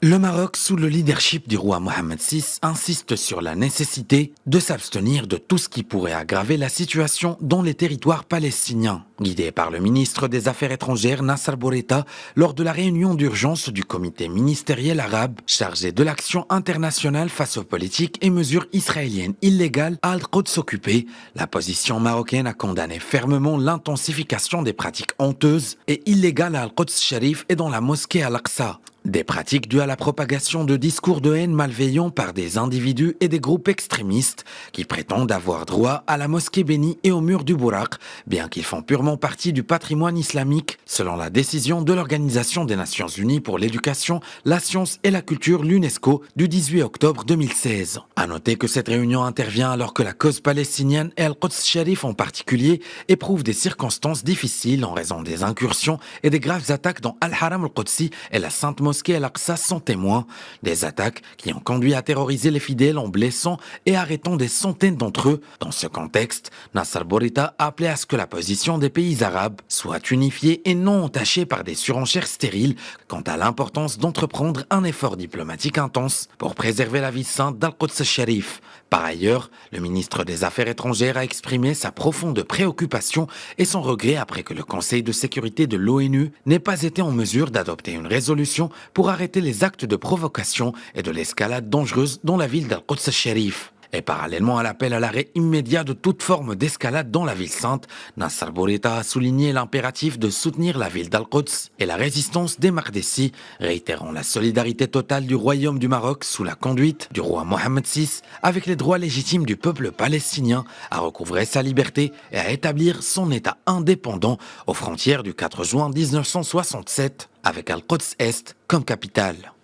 Le Maroc, sous le leadership du roi Mohammed VI, insiste sur la nécessité de s'abstenir de tout ce qui pourrait aggraver la situation dans les territoires palestiniens. Guidé par le ministre des Affaires étrangères Nasser Bourita lors de la réunion d'urgence du comité ministériel arabe chargé de l'action internationale face aux politiques et mesures israéliennes illégales à Al-Quds occupé, la position marocaine a condamné fermement l'intensification des pratiques honteuses et illégales à Al-Quds Sharif et dans la mosquée Al-Aqsa. Des pratiques dues à la propagation de discours de haine malveillants par des individus et des groupes extrémistes qui prétendent avoir droit à la mosquée bénie et au mur du Bouraq, bien qu'ils font purement partie du patrimoine islamique, selon la décision de l'Organisation des Nations Unies pour l'éducation, la science et la culture, l'UNESCO, du 18 octobre 2016. À noter que cette réunion intervient alors que la cause palestinienne et Al-Quds Sharif en particulier éprouve des circonstances difficiles en raison des incursions et des graves attaques dans Al-Haram al-Qudsi et la Sainte Mosquée Al-Aqsa sont témoins. Des attaques qui ont conduit à terroriser les fidèles en blessant et arrêtant des centaines d'entre eux. Dans ce contexte, Nasser Bourita a appelé à ce que la position des pays arabes soit unifiée et non entachée par des surenchères stériles quant à l'importance d'entreprendre un effort diplomatique intense pour préserver la vie sainte d'Al-Quds Sharif. Par ailleurs, le ministre des Affaires étrangères a exprimé sa profonde préoccupation et son regret après que le Conseil de sécurité de l'ONU n'ait pas été en mesure d'adopter une résolution pour arrêter les actes de provocation et de l'escalade dangereuse dans la ville d'Al-Quds Sharif. Et parallèlement à l'appel à l'arrêt immédiat de toute forme d'escalade dans la ville sainte, Nasser Bourita a souligné l'impératif de soutenir la ville d'Al-Quds et la résistance des Mardessis, réitérant la solidarité totale du royaume du Maroc sous la conduite du roi Mohammed VI avec les droits légitimes du peuple palestinien à recouvrer sa liberté et à établir son État indépendant aux frontières du 4 juin 1967 avec Al-Quds Est comme capitale.